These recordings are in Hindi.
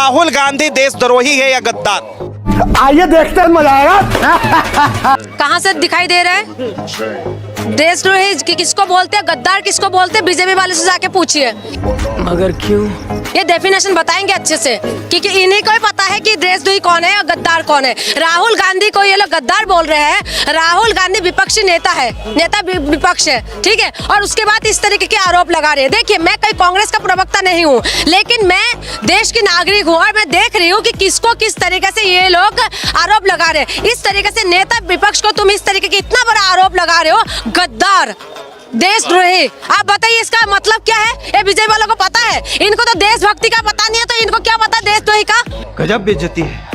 राहुल गांधी देशद्रोही है या गद्दार? आइए देखते हैं, मजा आएगा। कहाँ से दिखाई दे रहा है? देशद्रोही किसको बोलते हैं, गद्दार किसको बोलते हैं? बीजेपी वाले से जाके पूछिए। मगर क्यों? ये डेफिनेशन बताएंगे अच्छे से, क्योंकि इन्हीं को ही पता है कि देशद्रोही कौन है और गद्दार कौन है। राहुल गांधी को ये लोग गद्दार बोल रहे हैं। राहुल गांधी विपक्षी नेता है, नेता विपक्ष है, ठीक है। और उसके बाद इस तरीके के आरोप लगा रहे हैं। देखिए, मैं कोई कांग्रेस का प्रवक्ता नहीं हूँ, लेकिन मैं देश की नागरिक हूँ और मैं देख रही हूँ कि किसको किस तरीके से ये लोग आरोप लगा रहे हैं। इस तरीके से नेता विपक्ष को तुम इस तरीके की इतना बड़ा आरोप लगा रहे हो, गद्दार, देशद्रोही। आप बताइए इसका मतलब क्या है? ये बीजेपी वालों को पता है? इनको तो देशभक्ति का पता नहीं है, तो इनको क्या पता देशद्रोही का? गजब बेइज्जती है।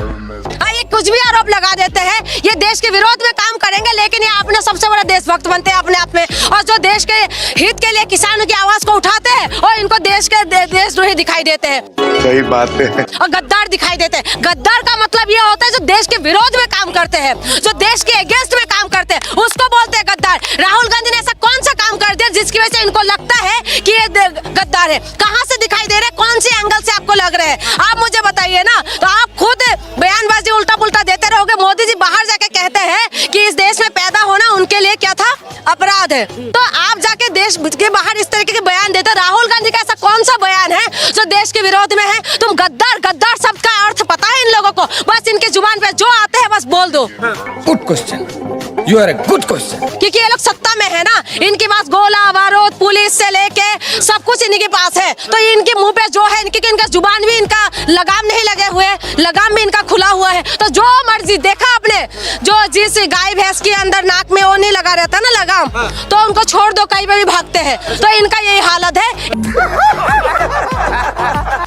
ये कुछ भी आरोप लगा देते हैं। ये देश के विरोध में काम करेंगे, लेकिन ये अपने सबसे बड़ा देशभक्त बनते हैं अपने आप में। और जो देश के हित के लिए किसानों की आवाज को उठाते हैं, और इनको देश के देशद्रोही दिखाई देते हैं। सही बात है। और गद्दार दिखाई देते हैं। गद्दार का मतलब ये होता है जो देश के विरोध में काम करते हैं, जो देश के अगेंस्ट में काम करते हैं, उसको बोलते हैं गद्दार। राहुल गांधी ने ऐसा कौन सा काम कर दिया जिसकी वजह से इनको लगता है कि ये गद्दार है? कहाँ से दिखाई दे रहा है? कौन सी एंगल से आपको लग रहा है? आप मुझे बताइए ना। तो आप खुद बयानबाजी उल्टा पुल्टा देते रहोगे। मोदी जी बाहर जाके कहते हैं कि इस देश में पैदा होना उनके लिए क्या था, अपराध है। तो आप जाके देश के बाहर इस तरीके के बयान देते। राहुल गांधी का ऐसा कौन सा बयान है जो देश के विरोध में है? तुम गद्दार, गद्दार शब्द का अर्थ पता है इन लोगों को? बस इनकी जुबान पे जो आते हैं बस बोल दो। Good question, you are a good question. क्योंकि ये लोग सत्ता में है ना, इनके पास गोला बारूद पुलिस से लेके सब कुछ इनके पास है। तो इनके मुंह पे जो है, क्योंकि इनका जुबान भी, इनका लगाम नहीं लगे हुए, लगाम भी इनका खुला हुआ है। तो जो मर्जी देखा आपने, जो जिस गाय भैंस के अंदर नाक में वो नहीं लगा रहता ना लगाम, तो उनको छोड़ दो, कहीं पे भी भागते हैं। तो इनका यही हालत है।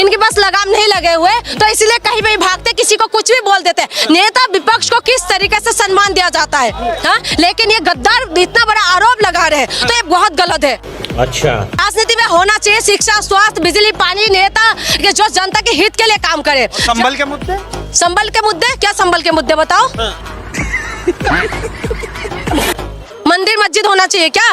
इनके पास लगाम नहीं लगे हुए, तो इसलिए कहीं पे भी भागते, किसी को कुछ भी बोल देते हैं। नेता विपक्ष को किस तरीके से सम्मान दिया जाता है, हाँ? लेकिन ये गद्दार इतना बड़ा आरोप लगा रहे हैं, तो ये बहुत गलत है। अच्छा, राजनीति में होना चाहिए शिक्षा, स्वास्थ्य, बिजली, पानी, नेता जो जनता के हित के लिए काम करे। संबल के मुद्दे? संबल के मुद्दे? क्या संबल के मुद्दे बताओ? मंदिर मस्जिद होना चाहिए क्या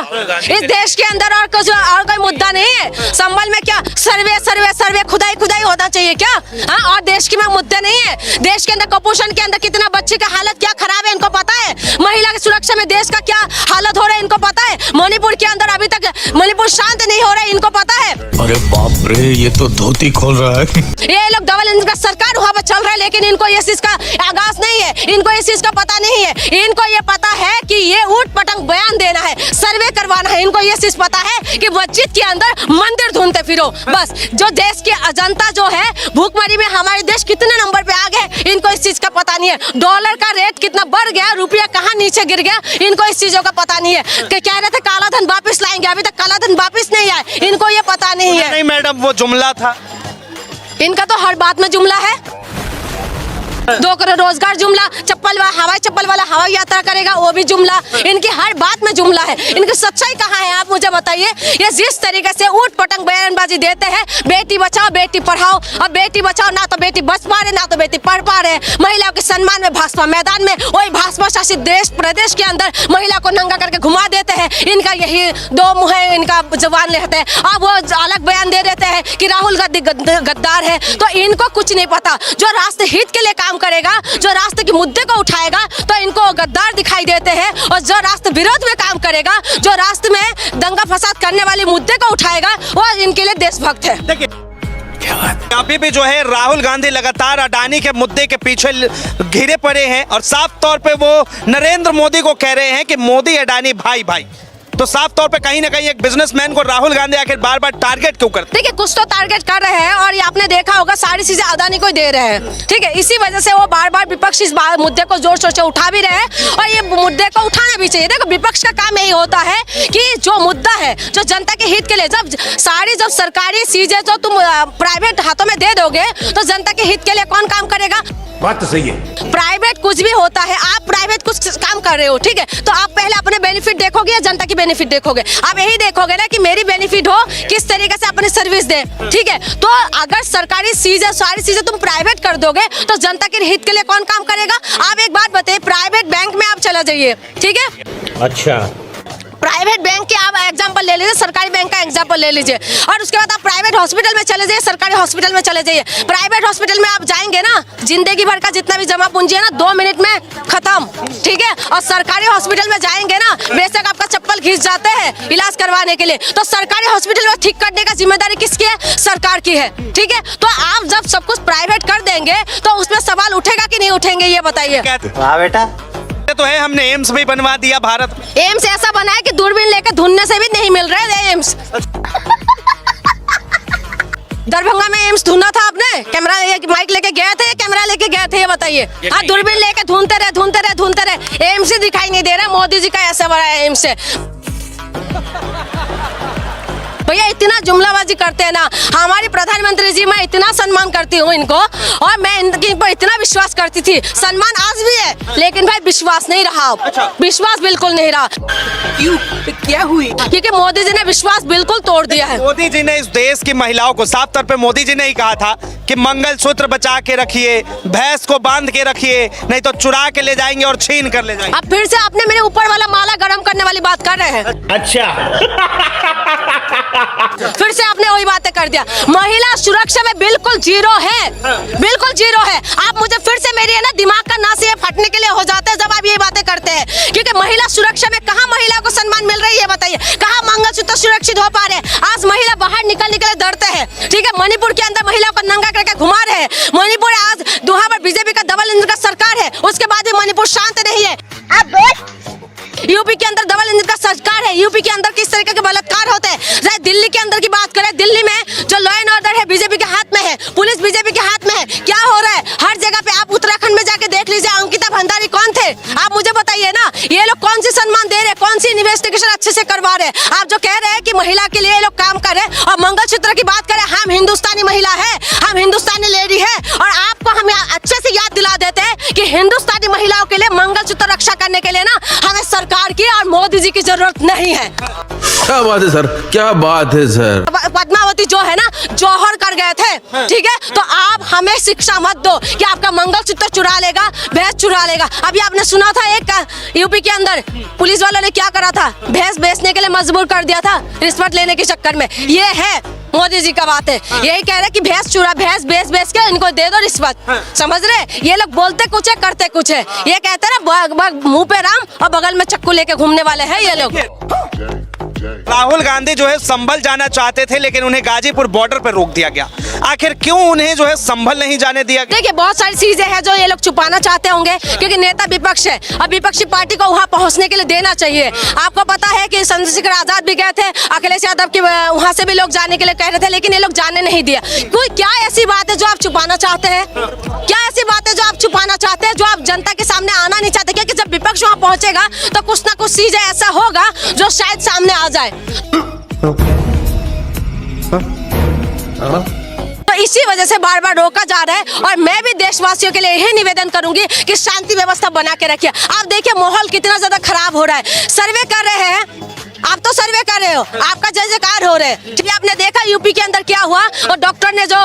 इस देश के अंदर? और कोई मुद्दा नहीं है। संबल में क्या सर्वे सर्वे सर्वे, खुदाई खुदाई होना चाहिए क्या? हाँ, और देश की में मुद्दे नहीं है। देश के अंदर कुपोषण के अंदर कितना बच्चे का हालत क्या खराब है इनको पता है। महिला की सुरक्षा में देश का क्या हालत हो रहा है इनको पता है। मणिपुर के अंदर अभी तक मणिपुर शांत नहीं हो रहा है, इनको पता है। अरे बाप रे, ये तो धोती खोल रहा है। ये लोग डबल इंजन का सरकार वहाँ पर चल रहा है, लेकिन इनको ये चीज का आगाज नहीं है, इनको इस चीज का पता नहीं है। इनको ये पता है कि ये ऊट पटंग बयान देना है, सर्वे करवाना है। इनको ये चीज पता है कि मस्जिद के अंदर मंदिर ढूंढते फिरो बस। जो देश की जनता जो है भूखमरी में हमारे देश कितने नंबर पे आ गए, इनको इस चीज का पता नहीं है। डॉलर का रेट कितना बढ़ गया, रुपया कहाँ नीचे गिर गया, इनको इस चीजों का पता नहीं है। कह रहे थे काला धन वापिस लाएंगे, अभी तक काला धन वापिस नहीं आया, इनको ये पता नहीं है। नहीं मैडम, वो जुमला था। इनका तो हर बात में जुमला है। 2 करोड़ रोजगार जुमला, चप्पल वाला हवाई चप्पल वाला हवाई यात्रा करेगा, वो भी जुमला। इनकी हर बात में जुमला है। इनकी सच्चाई कहाँ है आप मुझे बताइए। ये जिस तरीके से ऊट पटंग बयानबाजी देते हैं, बेटी बचाओ बेटी पढ़ाओ, अब बेटी बचाओ ना तो बेटी बच पा रहे ना तो बेटी पढ़ पा रहे। महिलाओं के सम्मान में भाजपा मैदान में, वही भाजपा शासित देश प्रदेश के अंदर महिला को नंगा करके घुमा देते हैं। इनका यही 2 मुँह है, इनका जवान रहते हैं। अब वो अलग बयान दे देते हैं कि राहुल गांधी गद्दार है। तो इनको कुछ नहीं पता। जो राष्ट्र हित के लिए काम करेगा, जो राष्ट्र के मुद्दे को उठाएगा, तो इनको गद्दार दिखाई देते हैं। और जो राष्ट्र विरोध में काम करेगा, जो राष्ट्र में दंगा फसाद करने वाले मुद्दे को उठाएगा, वो इनके लिए देशभक्त है। देखिए, अभी भी जो है राहुल गांधी लगातार अडानी के मुद्दे के पीछे घिरे पड़े हैं और साफ तौर पे वो नरेंद्र मोदी को कह रहे हैं कि मोदी अडानी भाई भाई। तो साफ तौर पे कहीं ना कहीं एक बिजनेसमैन को राहुल गांधी आखिर बार बार टारगेट क्यों करते हैं? देखिए, कुछ तो टारगेट कर रहे हैं और ये आपने देखा होगा सारी चीजें अदानी को दे रहे हैं, ठीक है। इसी वजह से वो बार बार विपक्ष इस मुद्दे को जोर शोर से उठा भी रहे हैं और ये मुद्दे को उठाना भी चाहिए। देखो, विपक्ष का काम यही होता है कि जो मुद्दा है, जो जनता के हित के लिए, जब सरकारी चीजें जो तुम प्राइवेट हाथों में दे दोगे, तो जनता के हित के लिए कौन काम करेगा? बात तो सही है। प्राइवेट कुछ भी होता है, आप प्राइवेट कुछ काम कर रहे हो, ठीक है, तो आप पहले अपने बेनिफिट देखोगे या जनता की बेनिफिट देखोगे? आप यही देखोगे ना कि मेरी बेनिफिट हो, किस तरीके से अपनी सर्विस दे, ठीक है। तो अगर सरकारी चीजें, सारी चीजें तुम प्राइवेट कर दोगे, तो जनता के हित के लिए कौन काम करेगा? आप एक बात बताइए, प्राइवेट बैंक में आप चला जाइए, ठीक है। अच्छा, प्राइवेट बैंक के आप एग्जांपल ले लीजिए, सरकारी बैंक का एग्जांपल ले लीजिए, और उसके बाद आप प्राइवेट हॉस्पिटल में चले जाइए, सरकारी हॉस्पिटल में चले जाइए। प्राइवेट हॉस्पिटल में आप जाएंगे ना, जिंदगी भर का जितना भी जमा पूंजी है ना 2 मिनट में खत्म, ठीक है। और सरकारी हॉस्पिटल में जाएंगे ना, बेशक आपका चप्पल घिस जाते हैं इलाज करवाने के लिए, तो सरकारी हॉस्पिटल में ठीक करने का जिम्मेदारी किसकी है? सरकार की है, ठीक है। तो आप जब सब कुछ प्राइवेट कर देंगे तो उसमें सवाल उठेगा कि नहीं उठेंगे, ये बताइए। वाह बेटा, तो है हमने एम्स भी बनवा दिया भारत। एम्स ऐसा बना है कि दूरबीन लेकर ढूंढने से भी नहीं मिल रहा है एम्स। दरभंगा में एम्स ढूंढा था आपने? कैमरा माइक लेके गए थे या कैमरा लेके गए थे, ये बताइए। हाँ, दूरबीन लेके ढूंढते रहे, एम्स ही दिखाई नहीं दे रहा। मोदी जी का ऐसा बड़ा है एम्स से। भैया इतना जुमलाबाजी करते हैं ना, हमारी प्रधानमंत्री जी, मैं इतना सम्मान करती हूँ इनको, और मैं इनके ऊपर इतना विश्वास करती थी। सम्मान आज भी है, लेकिन भाई विश्वास नहीं रहा अब। विश्वास बिल्कुल नहीं रहा। क्यों? क्या हुई? क्योंकि मोदी जी ने विश्वास बिल्कुल तोड़ दिया है। मोदी जी ने इस देश की महिलाओं को, साफ तौर पे मोदी जी ने ही कहा था कि मंगलसूत्र बचा के रखिए, भैंस को बांध के रखिए, नहीं तो चुरा के ले जाएंगे और छीन कर ले जाएंगे। अब फिर से आपने मेरे ऊपर वाला माला गर्म करने वाली बात कर रहे हैं। फिर से आपने वही बातें कर दिया। महिला सुरक्षा में बिल्कुल जीरो है, बिल्कुल जीरो है। आप मुझे फिर से मेरी है ना दिमाग का नास ये फटने के लिए हो जाता है जब आप ये बातें करते हैं, क्योंकि महिला सुरक्षा में कहाँ महिला को सम्मान मिल रही है बताइए? कहाँ मंगलसूत्र सुरक्षित हो पा रहे हैं? आज महिला बाहर निकल डरते हैं, ठीक है। मणिपुर के अंदर महिला को नंगा करके घुमा रहे हैं। मणिपुर आज वहाँ पर बीजेपी का डबल इंजन का सरकार है, उसके बाद भी मणिपुर शांत नहीं है। यूपी के अंदर डबल इंजन का सरकार है, यूपी के अंदर किस तरीके के बलात्कार होते हैं। चाहे दिल्ली के अंदर की बात करें, दिल्ली में जो लॉ एंड ऑर्डर है बीजेपी के हाथ में है, पुलिस बीजेपी के हाथ में है। क्या हो रहा है हर जगह पे? आप उत्तराखंड में जाके देख लीजिए, अंकिता भंडारी कौन थे? आप मुझे बताइए ना, ये लोग कौन सी सम्मान दे रहे, कौन सी इन्वेस्टिगेशन अच्छे से करवा रहे? आप जो कह रहे हैं कि महिला के लिए ये लोग काम कर रहे हैं, और मंगलसूत्र की बात करें, हम हिंदुस्तानी महिला है, हम हिंदुस्तानी लेडी है, और आपको हम अच्छे से याद दिला देते हैं कि हिंदुस्तानी महिलाओं के लिए मंगलसूत्र रक्षा करने के लिए ना हमें सरकार की और मोदी जी की जरूरत नहीं है। क्या बात है सर, क्या बात है सर। पद्मावती जो है ना जौहर कर गए थे, ठीक है। तो आप हमें शिक्षा मत दो कि आपका मंगलसूत्र चुरा लेगा, भैंस चुरा लेगा। अभी आपने सुना था एक यूपी के अंदर पुलिस वालों ने क्या करा था? भैंस बेचने के लिए मजबूर कर दिया था रिश्वत लेने के चक्कर में। ये है मोदी जी का बात है, यही कह रहे कि भैंस चुरा, भैंस बेच के इनको दे दो रिश्वत। समझ रहे? ये लोग बोलते कुछ है करते कुछ है। ये कहते हैं ना मुंह पे राम और बगल में चक्कू लेके घूमने वाले हैं ये लोग। राहुल गांधी जो है संभल जाना चाहते थे, लेकिन उन्हें गाजीपुर बॉर्डर पर रोक दिया गया। आखिर क्यों उन्हें जो है संभल नहीं जाने दिया गया? देखिए बहुत सारी चीजें हैं जो ये लोग छुपाना चाहते होंगे, क्योंकि नेता विपक्ष है, अब विपक्षी पार्टी को वहां पहुंचने के लिए देना चाहिए। आपको पता है कि चंद्रशेखर आजाद भी गए थे, अखिलेश यादव की वहां से भी लोग जाने के लिए कह रहे थे, लेकिन ये लोग जाने नहीं दिया। कोई क्या ऐसी बात है जो आप छुपाना चाहते हैं? क्या ऐसी बात है जो आप छुपाना चाहते हैं, जो आप जनता के सामने आना नहीं चाहते? क्योंकि जब विपक्ष वहां पहुंचेगा तो कुछ ना कुछ चीजें ऐसा होगा जो शायद सामने आ जाए। तो इसी वजह से बार बार रोका जा रहा है, और मैं भी देशवासियों के लिए यही निवेदन करूंगी कि शांति व्यवस्था बना के रखिए। आप देखिए माहौल कितना ज्यादा खराब हो रहा है। सर्वे कर रहे हैं, आप तो सर्वे कर रहे हो, आपका जय जयकार हो रहे हैं, ठीक है। आपने देखा यूपी के अंदर क्या हुआ, और डॉक्टर ने जो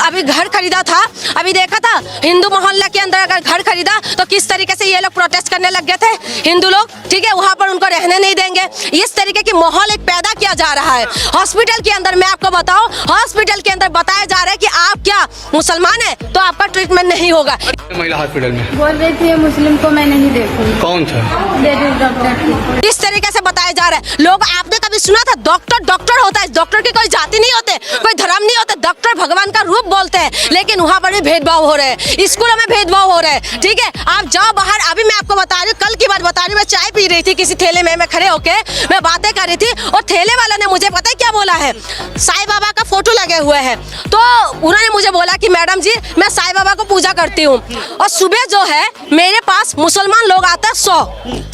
अभी घर खरीदा था, अभी देखा था हिंदू मोहल्ला के अंदर अगर घर खरीदा तो किस तरीके से ये लोग प्रोटेस्ट करने लग गए थे हिंदू लोग, ठीक है। वहां पर उनको रहने नहीं देंगे। इस तरीके की माहौल एक पैदा किया जा रहा है हॉस्पिटल के अंदर। मैं आपको बताऊं, हॉस्पिटल के अंदर बताया जा रहा है कि आप क्या मुसलमान है तो आपका ट्रीटमेंट नहीं होगा। महिला हॉस्पिटल में बोल रही थी मुस्लिम को मैं नहीं देखूंगी। कौन था? लेडीज डॉक्टर थी। इस तरीके से बताया जा रहा है। लोग, आपने कभी सुना था डॉक्टर होता है? डॉक्टर की कोई जाति नहीं होते, कोई धर्म नहीं होता। डॉक्टर भगवान का रूप बोलते हैं, लेकिन वहाँ पर भी भेदभाव हो रहे हैं, स्कूलों में भेदभाव हो रहे हैं, ठीक है। आप जाओ बाहर। अभी मैं आपको बता रही हूँ, कल की बात बता रही हूँ, मैं चाय पी रही थी किसी ठेले में, मैं खड़े होके मैं बातें कर रही थी, और ठेले वाला ने मुझे पता है क्या बोला है? साईं बाबा का फोटो लगे हुए हैं, तो उन्होंने मुझे बोला कि मैडम जी मैं साईं बाबा को पूजा करती हूँ, और सुबह जो है मेरे पास मुसलमान लोग आते हैं 100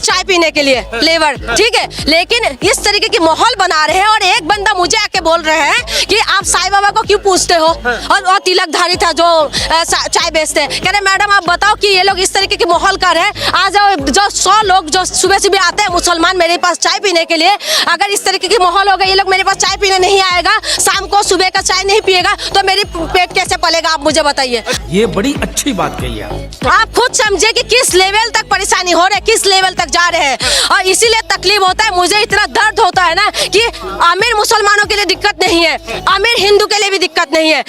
चाय पीने के लिए लेबर, ठीक है। लेकिन इस तरीके की माहौल बना रहे हैं, और एक बंदा मुझे आके बोल रहे हैं कि आप साईं बाबा को क्यों पूछते हो, और तिलकधारी था जो चाय बेचते हैं। कह रहे मैडम आप बताओ कि ये लोग इस तरीके की माहौल कर रहे हैं। आज जो 100 लोग जो सुबह सुबह आते हैं मुसलमान मेरे पास चाय पीने के लिए, अगर इस तरीके की माहौल होगा, ये लोग मेरे पास चाय पीने नहीं आएगा, शाम को सुबह का चाय नहीं पिएगा, तो मेरी पेट कैसे पलेगा? आप मुझे बताइए। ये बड़ी अच्छी बात कही आप खुद समझे कि किस लेवल तक परेशानी हो रही है, किस लेवल तक जा रहे हैं, और इसीलिए तकलीफ होता है। मुझे इतना दर्द होता है ना कि अमीर मुसलमानों के लिए दिक्कत नहीं है, अमीर हिंदू के लिए भी दिक्कत नहीं है,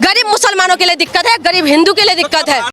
गरीब मुसलमानों के लिए दिक्कत है, गरीब हिंदू के लिए दिक्कत है।